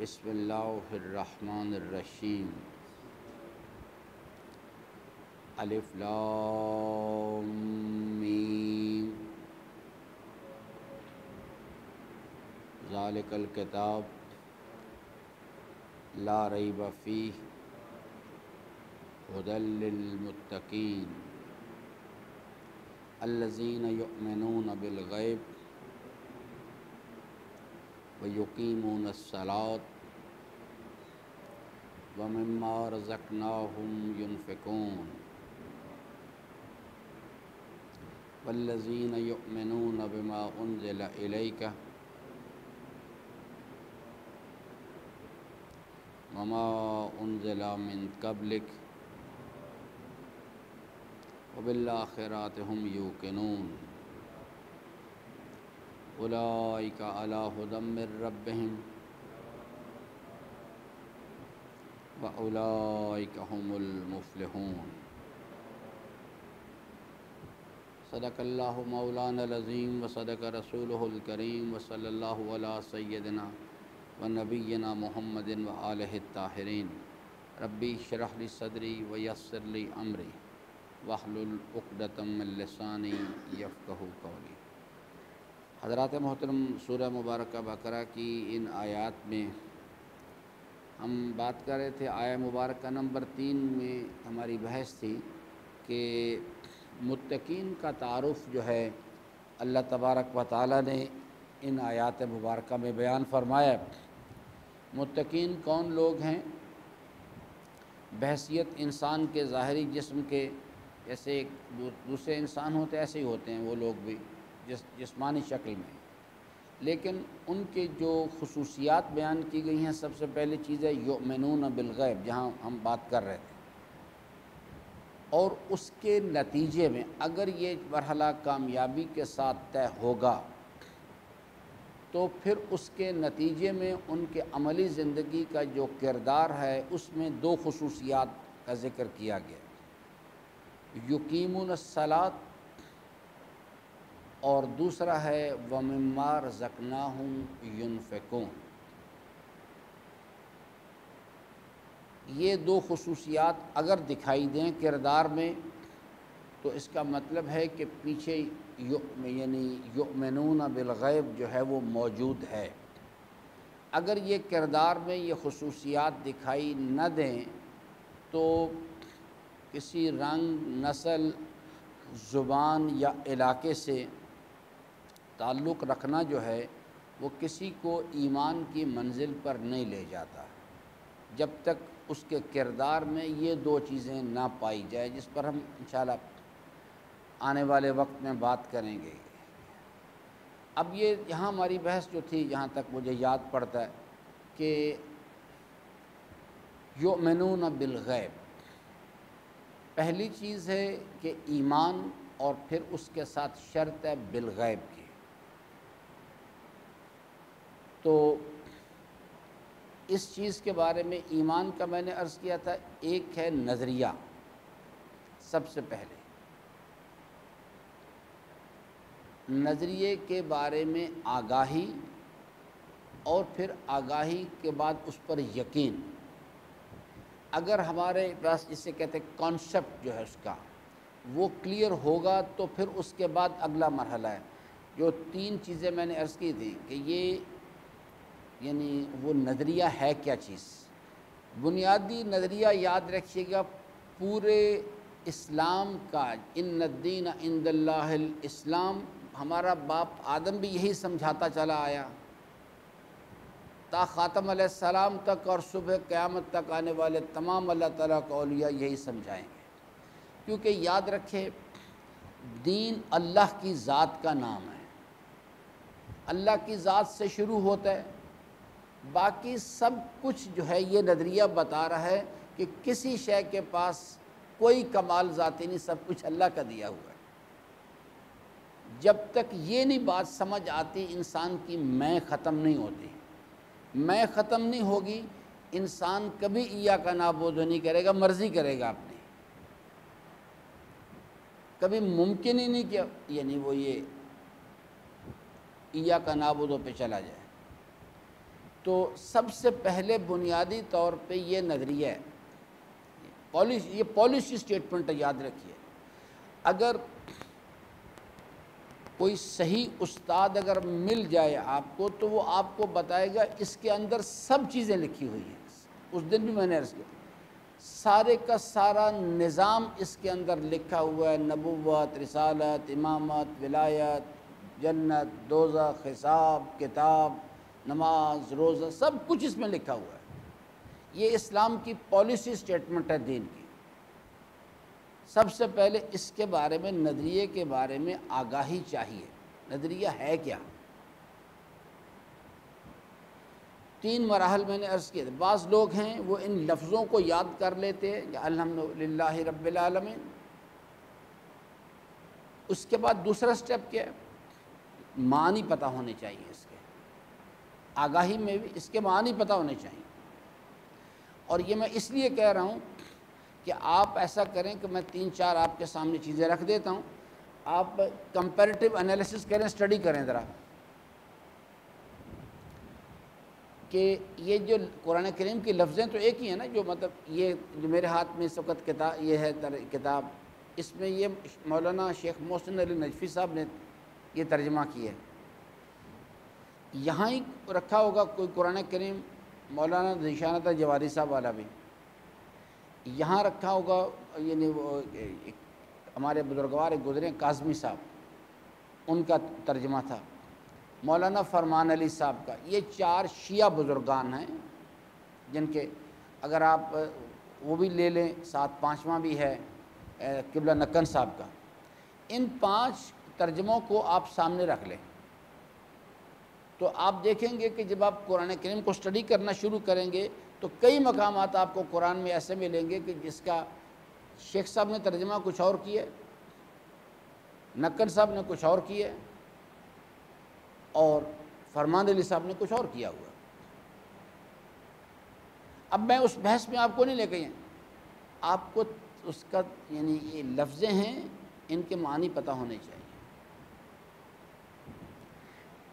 بسم اللہ الرحمن الرحیم الف لام میم ذالک الکتاب لا ریب فیہ ھدی للمتقین الذین یؤمنون بالغیب ویقیمون الصلاۃ ومما رزقناہم ینفقون والذین یؤمنون بما انزل الیک وما انزل من قبلک وبالآخرۃ ھم یوقنون اولئک علی ھدی من ربہم واولئک ھم المفلحون۔ صدق اللہ مولانا العظیم وصدق رسولہ الکریم وصلی اللہ علی سیدنا ونبینا محمد وآلہ الطاہرین۔ ربی اشرح لی صدری ویسر لی امری واحلل عقدۃ من لسانی یفقہوا قولی۔ حضرات محترم، سورہ مبارکہ بقرہ کی ان آیات میں ہم بات کر رہے تھے۔ آیہ مبارکہ نمبر 3 میں ہماری بحث تھی کہ متقین کا تعارف جو ہے اللہ تبارک و تعالیٰ نے ان آیات مبارکہ میں بیان فرمایا۔ متقین کون لوگ ہیں؟ بحیثیت انسان کے ظاہری جسم کے، جیسے ایک دوسرے انسان ہوتے ایسے ہی ہوتے ہیں وہ لوگ بھی جسمانی شکل میں، لیکن ان کے جو خصوصیات بیان کی گئی ہیں، سب سے پہلی چیز ہے یؤمنون بالغیب، جہاں ہم بات کر رہے تھے، اور اس کے نتیجے میں اگر یہ مرحلہ کامیابی کے ساتھ طے ہوگا تو پھر اس کے نتیجے میں ان کے عملی زندگی کا جو کردار ہے اس میں 2 خصوصیات کا ذکر کیا گیا، یقیمون الصلاۃ اور دوسرا ہے وَمِمَّا رَزَقْنَاهُمْ يُنْفِقُونَ۔ یہ 2 خصوصیات اگر دکھائی دیں کردار میں تو اس کا مطلب ہے کہ پیچھے یعنی یؤمنون بالغیب جو ہے وہ موجود ہے۔ اگر یہ کردار میں یہ خصوصیات دکھائی نہ دیں تو کسی رنگ، نسل، زبان یا علاقے سے تعلق رکھنا جو ہے وہ کسی کو ایمان کی منزل پر نہیں لے جاتا جب تک اس کے کردار میں یہ 2 چیزیں نہ پائی جائے، جس پر ہم انشاءاللہ آنے والے وقت میں بات کریں گے۔ اب یہ یہاں ہماری بحث جو تھی، جہاں تک مجھے یاد پڑتا ہے کہ یؤمنون بالغیب، پہلی چیز ہے کہ ایمان، اور پھر اس کے ساتھ شرط ہے بالغیب کی۔ تو اس چیز کے بارے میں ایمان کا میں نے عرض کیا تھا، ایک ہے نظریہ، سب سے پہلے نظریے کے بارے میں آگاہی، اور پھر آگاہی کے بعد اس پر یقین۔ اگر ہمارے پاس اسے کہتے ہیں کانسیپٹ جو ہے اس کا وہ کلیئر ہوگا تو پھر اس کے بعد اگلا مرحلہ ہے جو 3 چیزیں میں نے عرض کی تھیں کہ یہ یعنی وہ نظریہ ہے کیا چیز۔ بنیادی نظریہ یاد رکھیے گا پورے اسلام کا، ان الدین عند اللہ الاسلام، ہمارا باپ آدم بھی یہی سمجھاتا چلا آیا تا خاتم علیہ السلام تک، اور صبح قیامت تک آنے والے تمام اللہ تعالیٰ کے اولیاء یہی سمجھائیں گے، کیونکہ یاد رکھے دین اللہ کی ذات کا نام ہے، اللہ کی ذات سے شروع ہوتا ہے، باقی سب کچھ جو ہے یہ نظریہ بتا رہا ہے کہ کسی شے کے پاس کوئی کمال ذاتی نہیں، سب کچھ اللہ کا دیا ہوا ہے۔ جب تک یہ نہیں بات سمجھ آتی انسان کی میں ختم نہیں ہوتی، میں ختم نہیں ہوگی، انسان کبھی ایاک نعبد نہیں کرے گا، مرضی کرے گا اپنی، کبھی ممکن ہی نہیں کہ یعنی وہ یہ ایاک نعبد پہ چلا جائے۔ تو سب سے پہلے بنیادی طور پہ یہ نظریہ ہے، یہ پالیسی سٹیٹمنٹ ہے، یاد رکھیے، اگر کوئی صحیح استاد اگر مل جائے آپ کو تو وہ آپ کو بتائے گا اس کے اندر سب چیزیں لکھی ہوئی ہیں۔ اس دن بھی میں نے عرض کیا سارے کا سارا نظام اس کے اندر لکھا ہوا ہے، نبوت، رسالت، امامت، ولایت، جنت، دوزخ، حساب کتاب، نماز، روزہ، سب کچھ اس میں لکھا ہوا ہے۔ یہ اسلام کی پالیسی سٹیٹمنٹ ہے دین کی۔ سب سے پہلے اس کے بارے میں، نظریے کے بارے میں آگاہی چاہیے۔ نظریہ ہے کیا؟ 3 مراحل میں نے عرض کیے تھے۔ بعض لوگ ہیں وہ ان لفظوں کو یاد کر لیتے ہیں کہ الحمدللہ رب العالمین۔ اس کے بعد دوسرا سٹیپ کیا ہے؟ معنی پتہ ہونے چاہیے اس کے، آگاہی میں بھی اس کے معنی پتہ ہونے چاہیے۔ اور یہ میں اس لیے کہہ رہا ہوں کہ آپ ایسا کریں کہ میں 3-4 آپ کے سامنے چیزیں رکھ دیتا ہوں، آپ کمپیریٹیو انالیسس کریں، اسٹڈی کریں ذرا کہ یہ جو قرآن کریم کی لفظیں تو ایک ہی ہیں نا، جو مطلب یہ جو میرے ہاتھ میں اس وقت کتاب یہ ہے کتاب، اس میں یہ مولانا شیخ محسن علی نجفی صاحب نے یہ ترجمہ کی ہے۔ یہاں ہی رکھا ہوگا کوئی قرآن کریم مولانا ذیشانت جواری صاحب والا بھی، یہاں رکھا ہوگا، یعنی وہ ہمارے بزرگوار گزرے کاظمی صاحب، ان کا ترجمہ تھا، مولانا فرمان علی صاحب کا۔ یہ 4 شیعہ بزرگان ہیں جن کے اگر آپ وہ بھی لے لیں، ساتھ 5واں بھی ہے قبلہ نکن صاحب کا۔ ان 5 ترجموں کو آپ سامنے رکھ لیں تو آپ دیکھیں گے کہ جب آپ قرآن کریم کو اسٹڈی کرنا شروع کریں گے تو کئی مقامات آپ کو قرآن میں ایسے ملیں گے کہ جس کا شیخ صاحب نے ترجمہ کچھ اور کیا ہے، نکن صاحب نے کچھ اور کیا ہے، اور فرمان علی صاحب نے کچھ اور کیا ہوا۔ اب میں اس بحث میں آپ کو نہیں لے گئی، آپ کو اس کا یعنی یہ لفظیں ہیں ان کے معنی پتہ ہونے چاہیے۔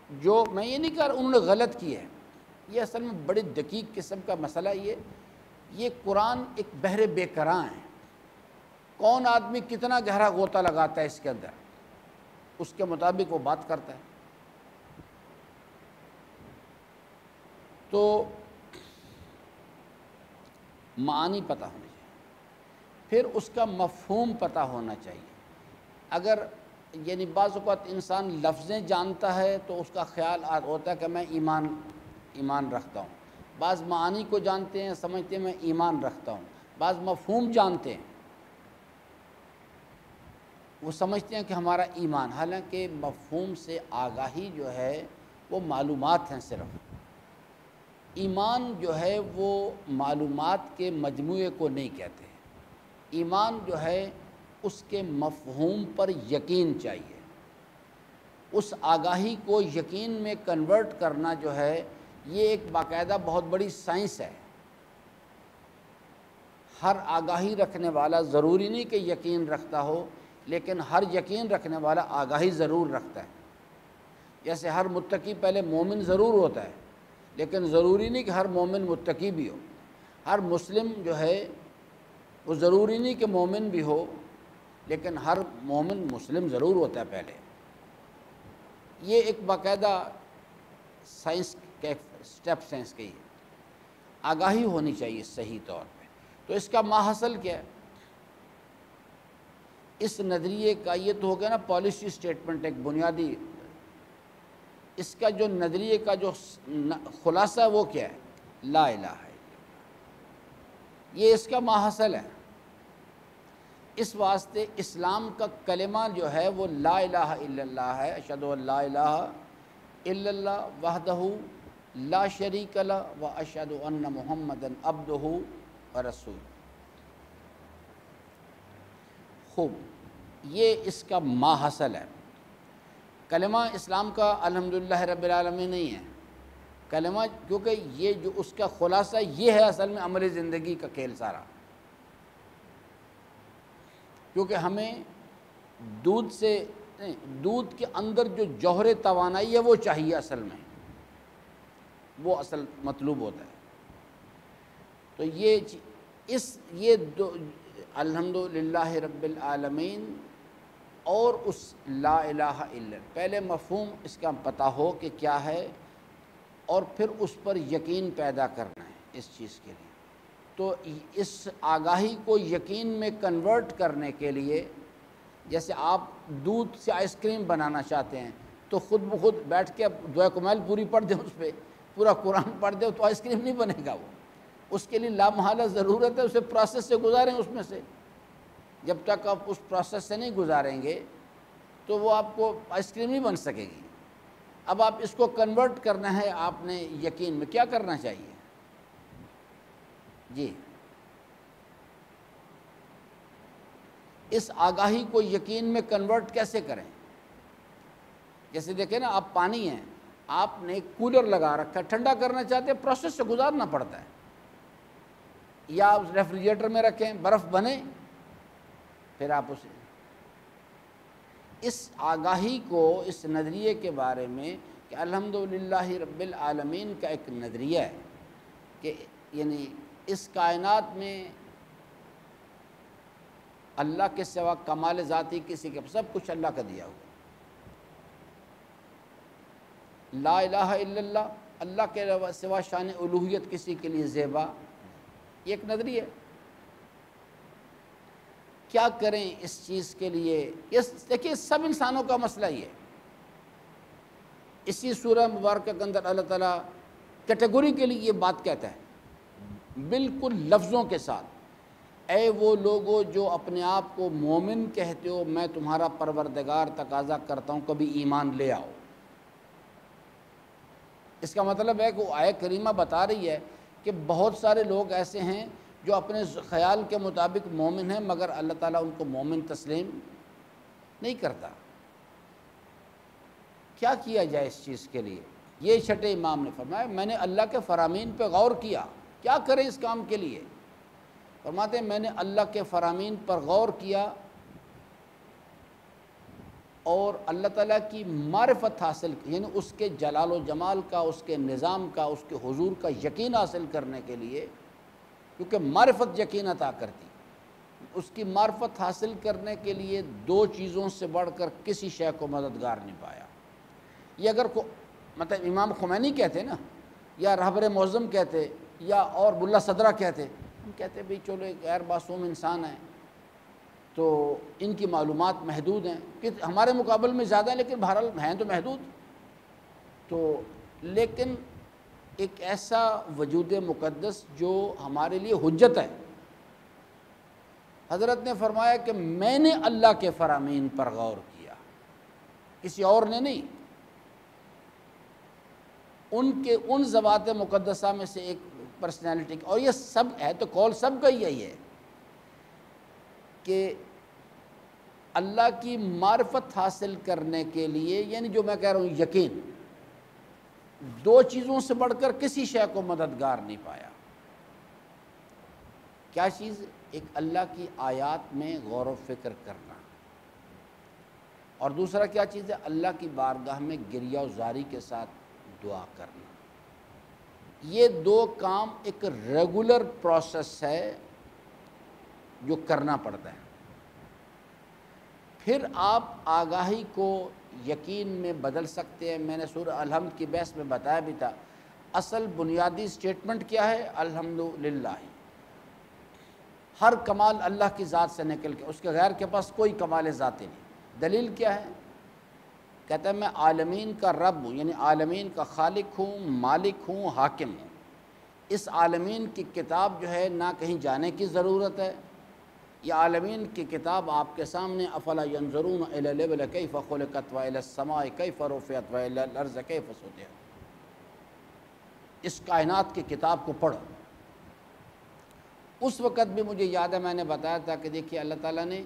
جو میں یہ نہیں کہہ رہا انہوں نے غلط کی ہے، یہ اصل میں بڑی دقیق قسم کا مسئلہ، یہ قرآن ایک بحر بے کراں ہے، کون آدمی کتنا گہرا غوطہ لگاتا ہے اس کے اندر، اس کے مطابق وہ بات کرتا ہے۔ تو معنی پتہ ہونا چاہیے، پھر اس کا مفہوم پتہ ہونا چاہیے۔ اگر یعنی بعض اوقات انسان لفظیں جانتا ہے تو اس کا خیال ہوتا ہے کہ میں ایمان رکھتا ہوں، بعض معانی کو جانتے ہیں، سمجھتے ہیں میں ایمان رکھتا ہوں، بعض مفہوم جانتے ہیں، وہ سمجھتے ہیں کہ ہمارا ایمان، حالانکہ مفہوم سے آگاہی جو ہے وہ معلومات ہیں صرف۔ ایمان جو ہے وہ معلومات کے مجموعے کو نہیں کہتے، ایمان جو ہے اس کے مفہوم پر یقین چاہیے، اس آگاہی کو یقین میں کنورٹ کرنا جو ہے یہ ایک باقاعدہ بہت بڑی سائنس ہے۔ ہر آگاہی رکھنے والا ضروری نہیں کہ یقین رکھتا ہو، لیکن ہر یقین رکھنے والا آگاہی ضرور رکھتا ہے۔ جیسے ہر متقی پہلے مومن ضرور ہوتا ہے، لیکن ضروری نہیں کہ ہر مومن متقی بھی ہو۔ ہر مسلم جو ہے وہ ضروری نہیں کہ مومن بھی ہو، لیکن ہر مومن مسلم ضرور ہوتا ہے پہلے۔ یہ ایک باقاعدہ سائنس کے سٹیپ سائنس کی ہے، آگاہی ہونی چاہیے صحیح طور پہ۔ تو اس کا ماحصل کیا ہے؟ اس نظریے کا یہ تو ہو گیا نا پالیسی سٹیٹمنٹ، ایک بنیادی، اس کا جو نظریے کا جو خلاصہ وہ کیا ہے؟ لا الہ الا اللہ، یہ اس کا ماحصل ہے۔ اس واسطے اسلام کا کلمہ جو ہے وہ لا الہ الا اللہ ہے، اشہد ان لا الہ الا اللہ وحدہ لا شریک لہ و اشہد ان محمدا عبدہ ورسولہ۔ خوب، یہ اس کا ماحصل ہے۔ کلمہ اسلام کا الحمدللہ رب العالمین نہیں ہے کلمہ، کیونکہ یہ جو اس کا خلاصہ یہ ہے اصل میں عملی زندگی کا کھیل سارا، کیونکہ ہمیں دودھ کے اندر جو جوہر توانائی ہے وہ چاہیے اصل میں، وہ اصل مطلوب ہوتا ہے۔ تو یہ دو الحمدللہ رب العالمین اور اس لا الہ الا اللہ، پہلے مفہوم اس کا پتہ ہو کہ کیا ہے، اور پھر اس پر یقین پیدا کرنا ہے اس چیز کے لیے۔ تو اس آگاہی کو یقین میں کنورٹ کرنے کے لیے، جیسے آپ دودھ سے آئس کریم بنانا چاہتے ہیں تو خود بخود بیٹھ کے دعائے کمیل پوری پڑھ دیں، اس پہ پورا قرآن پڑھ دیں تو آئس کریم نہیں بنے گا۔ وہ اس کے لیے لامحالہ ضرورت ہے اسے پروسیس سے گزاریں۔ اس میں سے جب تک آپ اس پروسیس سے نہیں گزاریں گے تو وہ آپ کو آئس کریم نہیں بن سکے گی۔ اب آپ اس کو کنورٹ کرنا ہے آپ نے یقین میں، کیا کرنا چاہیے؟ جی، اس آگاہی کو یقین میں کنورٹ کیسے کریں؟ جیسے دیکھیں نا، آپ پانی ہیں، آپ نے کولر لگا رکھا ہے، ٹھنڈا کرنا چاہتے ہیں، پروسیس سے گزارنا پڑتا ہے، یا ریفریجریٹر میں رکھیں، برف بنے، پھر آپ اسے اس آگاہی کو، اس نظریے کے بارے میں کہ الحمدللہ رب العالمین کا ایک نظریہ ہے کہ یعنی اس کائنات میں اللہ کے سوا کمال ذاتی کسی کے، سب کچھ اللہ کا دیا ہوا۔ لا الہ الا اللہ، اللہ کے سوا شان الوہیت کسی کے لیے زیبا، یہ ایک نظریہ ہے۔ کیا کریں اس چیز کے لیے؟ دیکھیے سب انسانوں کا مسئلہ یہ ہے۔ اسی سورہ مبارکہ کے اندر اللہ تعالیٰ کیٹیگوری کے لیے یہ بات کہتا ہے بالکل لفظوں کے ساتھ، اے وہ لوگو جو اپنے آپ کو مومن کہتے ہو، میں تمہارا پروردگار تقاضا کرتا ہوں کبھی ایمان لے آؤ۔ اس کا مطلب ہے کہ وہ آیت کریمہ بتا رہی ہے کہ بہت سارے لوگ ایسے ہیں جو اپنے خیال کے مطابق مومن ہیں، مگر اللہ تعالیٰ ان کو مومن تسلیم نہیں کرتا۔ کیا کیا جائے اس چیز کے لیے؟ یہ چھٹے امام نے فرمایا میں نے اللہ کے فرامین پہ غور کیا، کیا کریں اس کام کے لیے؟ فرماتے ہیں میں نے اللہ کے فرامین پر غور کیا اور اللہ تعالیٰ کی معرفت حاصل کی، یعنی اس کے جلال و جمال کا، اس کے نظام کا، اس کے حضور کا یقین حاصل کرنے کے لیے، کیونکہ معرفت یقین عطا کرتی، اس کی معرفت حاصل کرنے کے لیے دو چیزوں سے بڑھ کر کسی شے کو مددگار نہیں پایا۔ یہ اگر مطلب امام خمینی کہتے نا، یا رہبر معظم کہتے، یا اور ملا صدرہ کہتے، ہم کہتے بھئی چلو ایک غیر معصوم انسان ہے تو ان کی معلومات محدود ہیں، کہ ہمارے مقابل میں زیادہ ہیں لیکن بہرحال ہیں تو محدود۔ تو لیکن ایک ایسا وجود مقدس جو ہمارے لیے حجت ہے، حضرت نے فرمایا کہ میں نے اللہ کے فرامین پر غور کیا، کسی اور نے نہیں۔ ان ذوات مقدسہ میں سے ایک پرسنالٹی، اور یہ سب ہے تو قول سب کا یہی ہے کہ اللہ کی معرفت حاصل کرنے کے لیے، یعنی جو میں کہہ رہا ہوں یقین، دو چیزوں سے بڑھ کر کسی شے کو مددگار نہیں پایا۔ کیا چیز؟ ایک اللہ کی آیات میں غور و فکر کرنا، اور دوسرا کیا چیز ہے؟ اللہ کی بارگاہ میں گریہ و زاری کے ساتھ دعا کرنا۔ یہ دو کام ایک ریگولر پروسیس ہے جو کرنا پڑتا ہے۔ پھر آپ آگاہی کو یقین میں بدل سکتے ہیں۔ میں نے سورہ الحمد کی بحث میں بتایا بھی تھا، اصل بنیادی سٹیٹمنٹ کیا ہے؟ الحمدللہ، ہر کمال اللہ کی ذات سے نکل کے، اس کے غیر کے پاس کوئی کمال ذاتی نہیں۔ دلیل کیا ہے؟ کہتا ہے میں عالمین کا رب ہوں، یعنی عالمین کا خالق ہوں، مالک ہوں، حاکم ہوں۔ اس عالمین کی کتاب جو ہے نہ کہیں جانے کی ضرورت ہے، یہ عالمین کی کتاب آپ کے سامنے، افلا ینظرون الی الابل کیف خلقت والی السماء کیف رفعت والی الارض کیف سطحت، اس کائنات کی کتاب کو پڑھو۔ اس وقت بھی مجھے یاد ہے میں نے بتایا تھا کہ دیکھیے اللہ تعالیٰ نے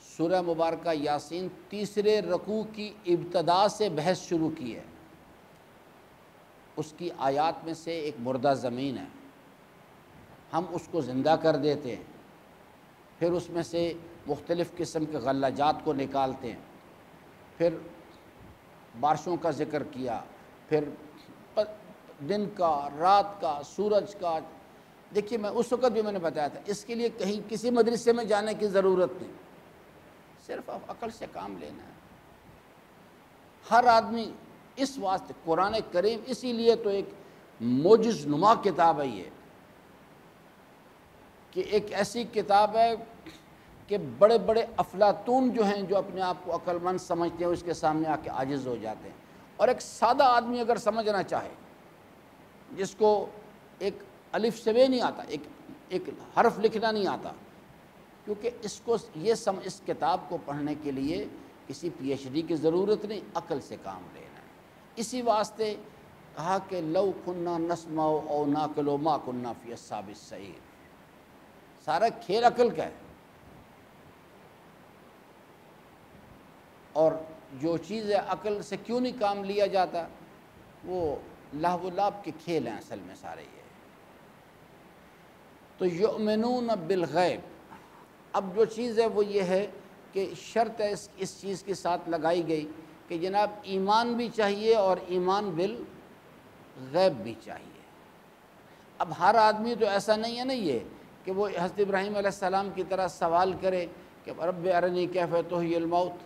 سورہ مبارکہ یاسین تیسرے رکوع کی ابتدا سے بحث شروع کی ہے۔ اس کی آیات میں سے ایک مردہ زمین ہے، ہم اس کو زندہ کر دیتے ہیں، پھر اس میں سے مختلف قسم کے غلجات کو نکالتے ہیں، پھر بارشوں کا ذکر کیا، پھر دن کا، رات کا، سورج کا. دیکھیے میں اس وقت بھی میں نے بتایا تھا، اس کے لیے کہیں کسی مدرسے میں جانے کی ضرورت نہیں، صرف آپ عقل سے کام لینا ہے. ہر آدمی اس واسطے قرآن کریم اسی لیے تو ایک معجز نما کتاب ہے یہ، کہ ایک ایسی کتاب ہے کہ بڑے بڑے افلاطون جو ہیں، جو اپنے آپ کو عقل مند سمجھتے ہیں، اس کے سامنے آ کے عاجز ہو جاتے ہیں. اور ایک سادہ آدمی اگر سمجھنا چاہے، جس کو ایک الف سے بے نہیں آتا، ایک حرف لکھنا نہیں آتا، کیونکہ اس کو اس کتاب کو پڑھنے کے لیے کسی پی ایچ ڈی کی ضرورت نہیں، عقل سے کام لینا ہے. اسی واسطے کہا کہ لو کننا نسمع او ناقل ما کننا فی اصحاب السعیر. سارا کھیل عقل کا ہے. اور جو چیز عقل سے کیوں نہیں کام لیا جاتا، وہ لہو و لعب کے کھیل ہیں اصل میں سارے یہ. تو یؤمنون بالغیب، اب جو چیز ہے وہ یہ ہے کہ شرط ہے اس چیز کے ساتھ لگائی گئی کہ جناب ایمان بھی چاہیے اور ایمان بالغیب بھی چاہیے. اب ہر آدمی تو ایسا نہیں ہے نا یہ کہ وہ حضرت ابراہیم علیہ السلام کی طرح سوال کرے کہ رب ارنی کیف تحیی الموت،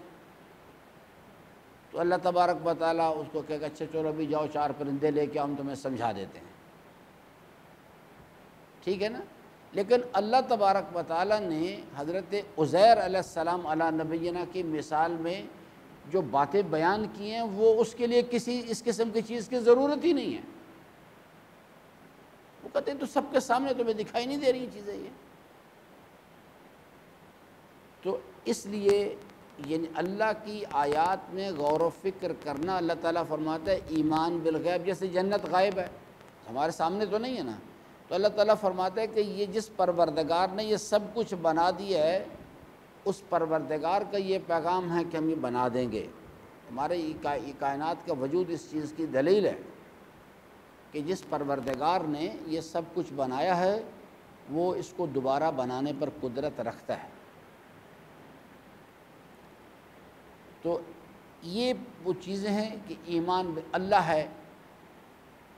تو اللہ تبارک و تعالیٰ اس کو کہے گا اچھا چلو ابھی جاؤ 4 پرندے لے کے ہم تمہیں سمجھا دیتے ہیں، ٹھیک ہے نا. لیکن اللہ تبارک و تعالیٰ نے حضرت عزیر علیہ السلام علی نبینا کی مثال میں جو باتیں بیان کی ہیں، وہ اس کے لیے کسی اس قسم کی چیز کی ضرورت ہی نہیں ہے. وہ کہتے ہیں تو سب کے سامنے تمہیں دکھائی نہیں دے رہی چیزیں یہ. تو اس لیے یعنی اللہ کی آیات میں غور و فکر کرنا. اللہ تعالیٰ فرماتا ہے ایمان بالغیب، جیسے جنت غائب ہے ہمارے سامنے تو نہیں ہے نا، تو اللہ تعالیٰ فرماتا ہے کہ یہ جس پروردگار نے یہ سب کچھ بنا دیا ہے، اس پروردگار کا یہ پیغام ہے کہ ہم یہ بنا دیں گے. ہمارے کائنات کا وجود اس چیز کی دلیل ہے کہ جس پروردگار نے یہ سب کچھ بنایا ہے، وہ اس کو دوبارہ بنانے پر قدرت رکھتا ہے. تو یہ وہ چیزیں ہیں کہ ایمان اللہ ہے.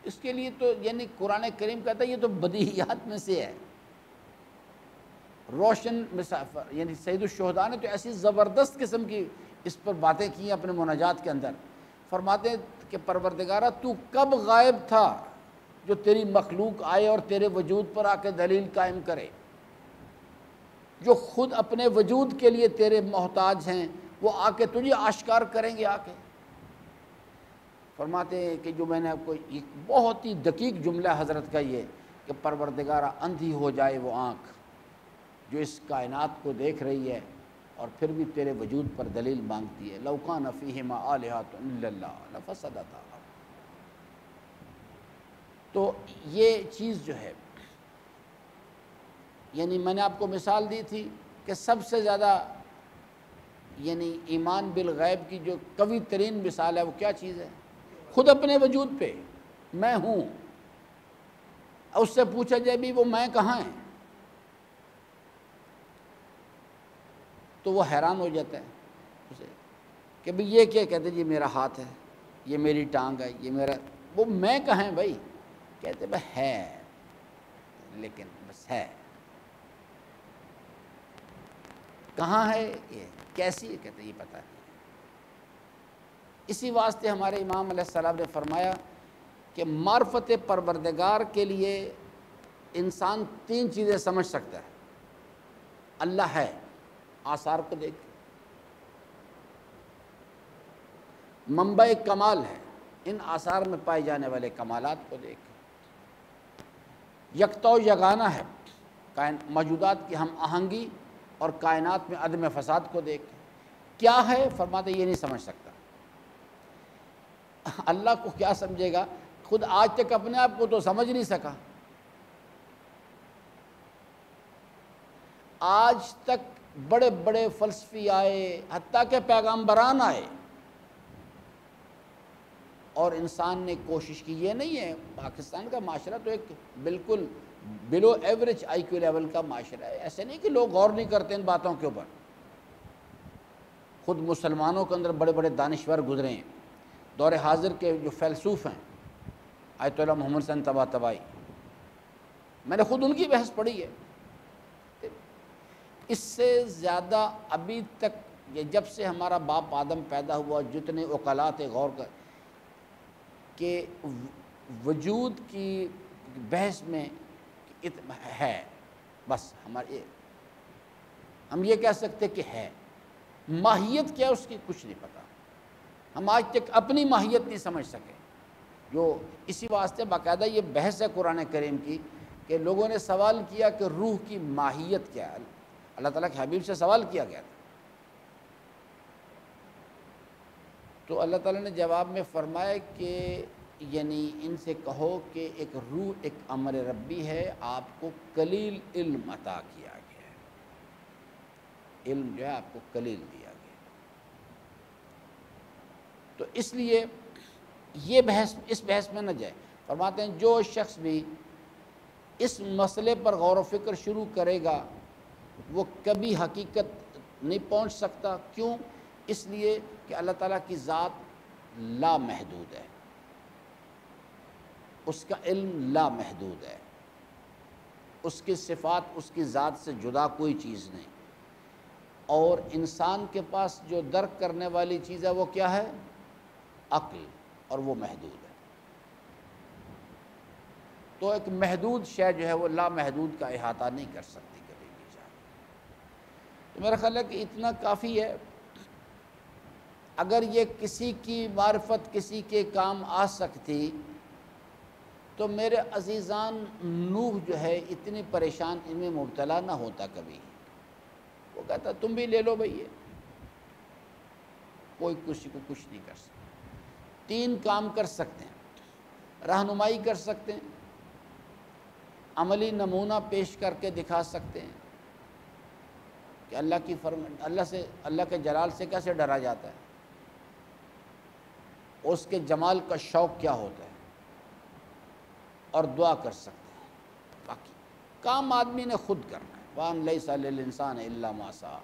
اس کے لیے تو یعنی قرآن کریم کہتا ہے یہ تو بدیہیات میں سے ہے، روشن مسافر. یعنی سید الشہداء نے تو ایسی زبردست قسم کی اس پر باتیں کی ہیں اپنے مناجات کے اندر. فرماتے ہیں کہ پروردگارہ تو کب غائب تھا جو تیری مخلوق آئے اور تیرے وجود پر آ کے دلیل قائم کرے، جو خود اپنے وجود کے لیے تیرے محتاج ہیں، وہ آ کے تجھے آشکار کریں گے. آ کے فرماتے ہیں کہ جو میں نے آپ کو ایک بہت ہی دقیق جملہ حضرت کا یہ کہ پروردگارہ اندھی ہو جائے وہ آنکھ جو اس کائنات کو دیکھ رہی ہے اور پھر بھی تیرے وجود پر دلیل مانگتی ہے. لو کان فیہما آلہۃ الا اللہ لفسدتا. تو یہ چیز جو ہے یعنی میں نے آپ کو مثال دی تھی کہ سب سے زیادہ یعنی ایمان بالغیب کی جو قوی ترین مثال ہے وہ کیا چیز ہے؟ خود اپنے وجود پہ میں ہوں. اس سے پوچھا جائے بھی وہ میں کہاں ہے تو وہ حیران ہو جاتا ہے اسے کہ بھئی یہ کیا؟ کہتے جی میرا ہاتھ ہے، یہ میری ٹانگ ہے، یہ میرا. وہ میں کہاں ہے بھائی؟ کہتے بھائی ہے، لیکن بس ہے. کہاں ہے یہ؟ کیسی ہے؟ کہتے یہ پتہ نہیں. اسی واسطے ہمارے امام علیہ السلام نے فرمایا کہ معرفت پروردگار کے لیے انسان 3 چیزیں سمجھ سکتا ہے. اللہ ہے، آثار کو دیکھ کے. منبع کمال ہے، ان آثار میں پائے جانے والے کمالات کو دیکھ کے. یکتا و یگانہ ہے، موجودات کی ہم آہنگی اور کائنات میں عدم فساد کو دیکھ کے. کیا ہے؟ فرماتے یہ نہیں سمجھ سکتا. اللہ کو کیا سمجھے گا؟ خود آج تک اپنے آپ کو تو سمجھ نہیں سکا. آج تک بڑے بڑے فلسفی آئے، حتیٰ کہ پیغمبران آئے، اور انسان نے کوشش کی. یہ نہیں ہے پاکستان کا معاشرہ تو ایک بالکل below average I Q level کا معاشرہ ہے. ایسے نہیں کہ لوگ غور نہیں کرتے ان باتوں کے اوپر. خود مسلمانوں کے اندر بڑے بڑے دانشور گزرے ہیں. دور حاضر کے جو فیلسوف ہیں، آیت اللہ محمد صلی اللہ علیہ وسلم تباہی، میں نے خود ان کی بحث پڑھی ہے۔ اس سے زیادہ ابھی تک یہ جب سے ہمارا باپ آدم پیدا ہوا جتنے عقلاء تھے غور کر کہ وجود کی بحث میں ہے، بس ہم یہ کہہ سکتے کہ ہے، ماہیت کیا اس کی کچھ نہیں پتہ، ہم آج تک اپنی ماہیت نہیں سمجھ سکے، جو اسی واسطے باقاعدہ یہ بحث ہے قرآن کریم کی کہ لوگوں نے سوال کیا کہ روح کی ماہیت کیا ہے، اللہ تعالیٰ کے حبیب سے سوال کیا گیا تھا، تو اللہ تعالیٰ نے جواب میں فرمایا کہ یعنی ان سے کہو کہ ایک روح ایک امر ربی ہے، آپ کو قلیل علم عطا کیا گیا ہے، علم جو ہے آپ کو قلیل دیا گیا، تو اس لیے یہ اس بحث میں نہ جائے۔ فرماتے ہیں جو شخص بھی اس مسئلے پر غور و فکر شروع کرے گا وہ کبھی حقیقت نہیں پہنچ سکتا، کیوں؟ اس لیے کہ اللہ تعالیٰ کی ذات لامحدود ہے، اس کا علم لامحدود ہے، اس کی صفات اس کی ذات سے جدا کوئی چیز نہیں، اور انسان کے پاس جو درک کرنے والی چیز ہے وہ کیا ہے؟ عقل، اور وہ محدود ہے، تو ایک محدود شے جو ہے وہ لامحدود کا احاطہ نہیں کر سکتی کبھی بھی جائے، تو میرا خیال ہے کہ اتنا کافی ہے۔ اگر یہ کسی کی معرفت کسی کے کام آ سکتی تو میرے عزیزان نوح جو ہے اتنی پریشان ان میں مبتلا نہ ہوتا کبھی، وہ کہتا تم بھی لے لو بھئی، یہ کوئی کسی کو کچھ نہیں کر سکتا، 3 کام کر سکتے ہیں، رہنمائی کر سکتے ہیں، عملی نمونہ پیش کر کے دکھا سکتے ہیں کہ اللہ کے جلال سے کیسے ڈرا جاتا ہے، اس کے جمال کا شوق کیا ہوتا ہے، اور دعا کر سکتے ہیں، باقی کام آدمی نے خود کرنا ہے، وَأَن لَيْسَ لِلْإِنسَانِ إِلَّا مَا سَعَىٰ،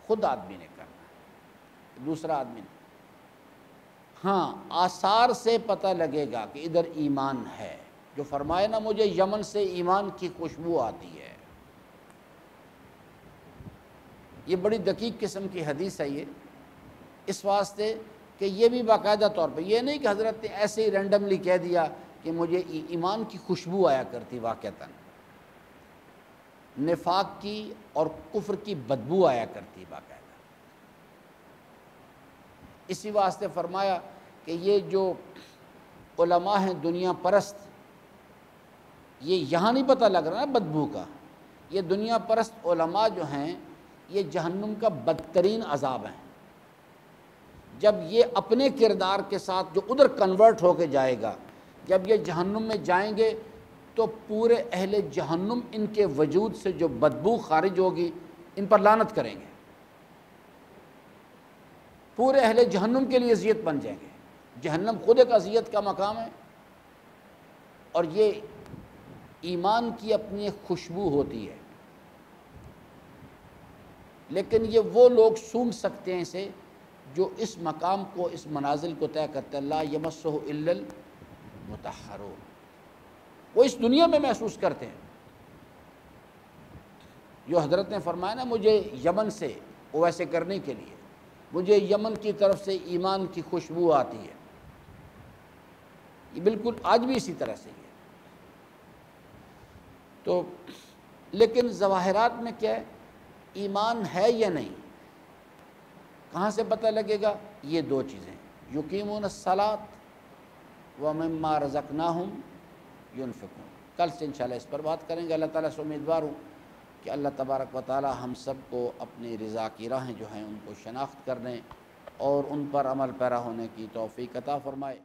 خود آدمی نے کرنا ہے، دوسرا آدمی نے، ہاں آثار سے پتہ لگے گا کہ ادھر ایمان ہے، جو فرمائے نا مجھے یمن سے ایمان کی خوشبو آتی ہے، یہ بڑی دقیق قسم کی حدیث ہے یہ، اس واسطے کہ یہ بھی باقاعدہ طور پہ، یہ نہیں کہ حضرت نے ایسے ہی رینڈملی کہہ دیا کہ مجھے ایمان کی خوشبو آیا کرتی، واقعتاً نفاق کی اور کفر کی بدبو آیا کرتی باقاعدہ، اسی واسطے فرمایا کہ یہ جو علماء ہیں دنیا پرست، یہ یہاں نہیں پتہ لگ رہا نا بدبو کا، یہ دنیا پرست علماء جو ہیں یہ جہنم کا بدترین عذاب ہیں، جب یہ اپنے کردار کے ساتھ جو ادھر کنورٹ ہو کے جائے گا، جب یہ جہنم میں جائیں گے تو پورے اہل جہنم ان کے وجود سے جو بدبو خارج ہوگی ان پر لعنت کریں گے، پورے اہل جہنم کے لیے اذیت بن جائیں گے، جہنم خود ایک اذیت کا مقام ہے، اور یہ ایمان کی اپنی ایک خوشبو ہوتی ہے، لیکن یہ وہ لوگ سونگھ سکتے ہیں اسے جو اس مقام کو، اس منازل کو طے کرتے ہیں، لا یمسہ الا المطہرون، وہ اس دنیا میں محسوس کرتے ہیں، جو حضرت نے فرمایا نا مجھے یمن سے ویسے کرنے کے لیے، مجھے یمن کی طرف سے ایمان کی خوشبو آتی ہے، یہ بالکل آج بھی اسی طرح سے ہی ہے، تو لیکن ظواہرات میں کیا ہے، ایمان ہے یا نہیں، کہاں سے پتہ لگے گا؟ یہ 2 چیزیں، یقیمون الصلاۃ ومما رزقناہم ينفقون، کل سے انشاءاللہ اس پر بات کریں گے، اللہ تعالیٰ سے امیدوار ہوں کہ اللہ تبارک و تعالیٰ ہم سب کو اپنی رضا کی راہیں جو ہیں ان کو شناخت کرنے اور ان پر عمل پیرا ہونے کی توفیق عطا فرمائے۔